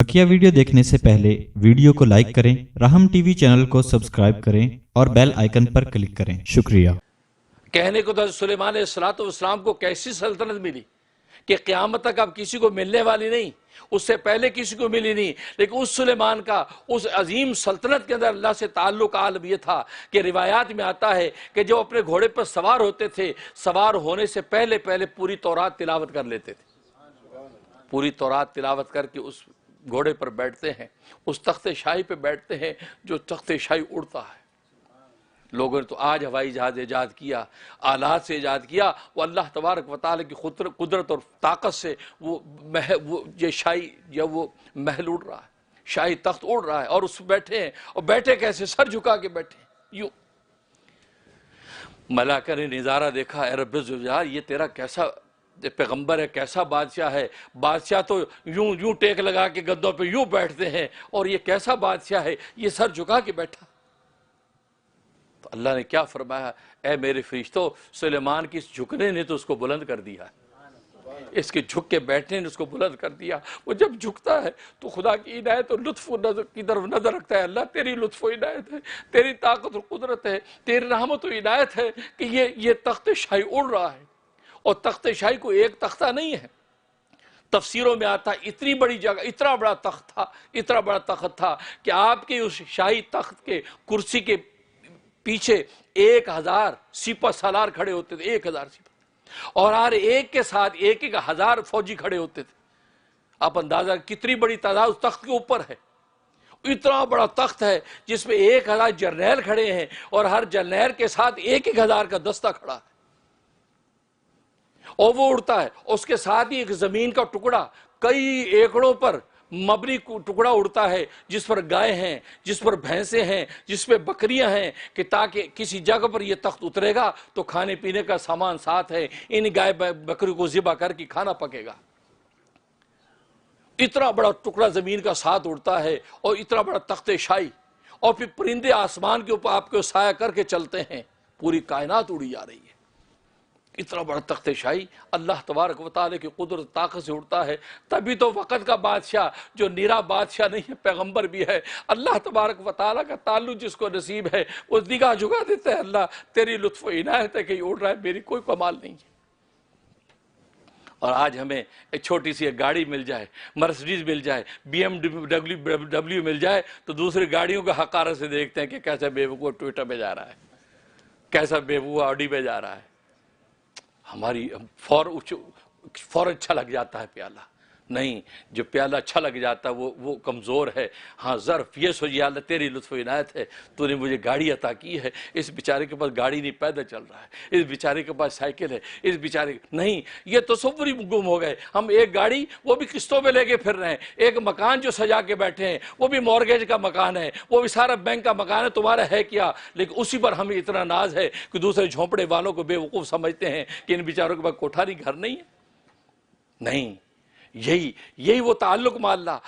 बकिया video देखने से पहले वीडियो को लाइक करें, राहम टीवी चैनल को सब्सक्राइब करें और बेल आइकन पर क्लिक करें। शुक्रिया। कहने को तो सुलेमान अलैहिस्सलाम को कैसी सल्तनत मिली कि क़यामत तक अब किसी को मिलने वाली नहीं, उससे पहले किसी को मिली नहीं। लेकिन उस सुलेमान का उस अजीम सल्तनत के अंदर अल्लाह से ताल्लुक आलम ये था कि रिवायात में आता है कि जो अपने घोड़े पर सवार होते थे, सवार होने से पहले पहले पूरी तौरात तिलावत कर लेते थे। पूरी तौरात तिलावत करके उस घोड़े पर बैठते हैं, उस तख्ते शाही पे बैठते हैं जो तख्ते शाही उड़ता है। लोगों ने तो आज हवाई जहाज ईजाद किया, आलात से ईजाद किया, वो अल्लाह तबारक व तआला की कुदरत और ताकत से वो ये शाही या वो महल उड़ रहा है, शाही तख्त उड़ रहा है और उस बैठे हैं। और बैठे कैसे? सर झुका के बैठे यूं। मलाका ने नज़ारा देखा, ए रब्बे ज़ुल्जलाल, ये तेरा कैसा पैगंबर है, कैसा बादशाह है। बादशाह तो यूं यूं टेक लगा के गद्दों पे यूं बैठते हैं और ये कैसा बादशाह है, ये सर झुका के बैठा। तो अल्लाह ने क्या फरमाया, ए मेरे फरिश्तों, सुलेमान की झुकने ने तो उसको बुलंद कर दिया, इसके झुक के बैठने ने उसको बुलंद कर दिया। वो जब झुकता है तो खुदा की इनायत और लुत्फ की तरफ नजर रखता है। अल्लाह तेरी लुत्फ और इनायत है, तेरी ताकत और कुदरत है, तेरी रहमत और इनायत है कि ये तख्त शाही उड़ रहा है। और तख्त शाही को एक तख्ता नहीं है, तफसीरों में आता है इतनी बड़ी जगह, इतना बड़ा तख्त था, इतना बड़ा तख्त था कि आपके उस शाही तख्त के कुर्सी के पीछे 1000 सिपा सालार खड़े होते थे, 1000 सिपा, और हर एक के साथ 1000 फौजी खड़े होते थे। आप अंदाजा कितनी बड़ी तादाद उस तख्त के ऊपर है। इतना बड़ा तख्त है जिसमें 1000 जर्नैल खड़े हैं और हर जर्नैल के साथ 1000 का दस्ता खड़ा है और वो उड़ता है। उसके साथ ही एक जमीन का टुकड़ा कई एकड़ों पर मबनी टुकड़ा उड़ता है, जिस पर गाय हैं, जिस पर भैंसे हैं, जिस पर बकरियां हैं, कि ताकि किसी जगह पर ये तख्त उतरेगा तो खाने पीने का सामान साथ है, इन गाय बकरी को ज़िबा करके खाना पकेगा। इतना बड़ा टुकड़ा जमीन का साथ उड़ता है और इतना बड़ा तख्ते शाही, और फिर परिंदे आसमान के ऊपर आपको साया करके चलते हैं। पूरी कायनात उड़ी जा रही है। इतना बड़ा तख्ते शाही अल्लाह तबारक व तआला की कुदरत ताकत से उड़ता है। तभी तो वक़्त का बादशाह, जो निरा बादशाह नहीं है, पैगंबर भी है, अल्लाह तबारक व तआला का ताल्लुक जिसको नसीब है वो निगाह झुका देता है। अल्लाह तेरी लुत्फ़ व इनायत है कि उड़ रहा है, मेरी कोई कमाल नहीं है। और आज हमें एक छोटी सी एक गाड़ी मिल जाए, मर्सिडीज मिल जाए, BMW मिल जाए, तो दूसरी गाड़ियों को हक़ारत से देखते हैं कि कैसा बेवकूफ़ ट्विटर में जा रहा है, कैसा बेवकूफ़ ऑडी में जा रहा है। हमारी फौर अच्छा लग जाता है प्याला। नहीं, जो प्याला अच्छा लग जाता है वो कमज़ोर है। हाँ, ज़र्फ़ ये सोचिए, अल्लाह तेरी लुत्फ़ इनायत है, तूने मुझे गाड़ी अता की है। इस बेचारे के पास गाड़ी नहीं, पैदल चल रहा है, इस बेचारे के पास साइकिल है, इस बेचारे नहीं, ये तसव्वुर ही गुम हो गए। हम एक गाड़ी वो भी किस्तों में लेके फिर रहे हैं, एक मकान जो सजा के बैठे हैं वो भी मॉर्गेज का मकान है, वो भी सारा बैंक का मकान है, तुम्हारा है क्या? लेकिन उसी पर हमें इतना नाज है कि दूसरे झोंपड़े वालों को बेवकूफ़ समझते हैं कि इन बेचारों के पास कोठारी घर नहीं है। नहीं, यही वो ताल्लुक माल्ला,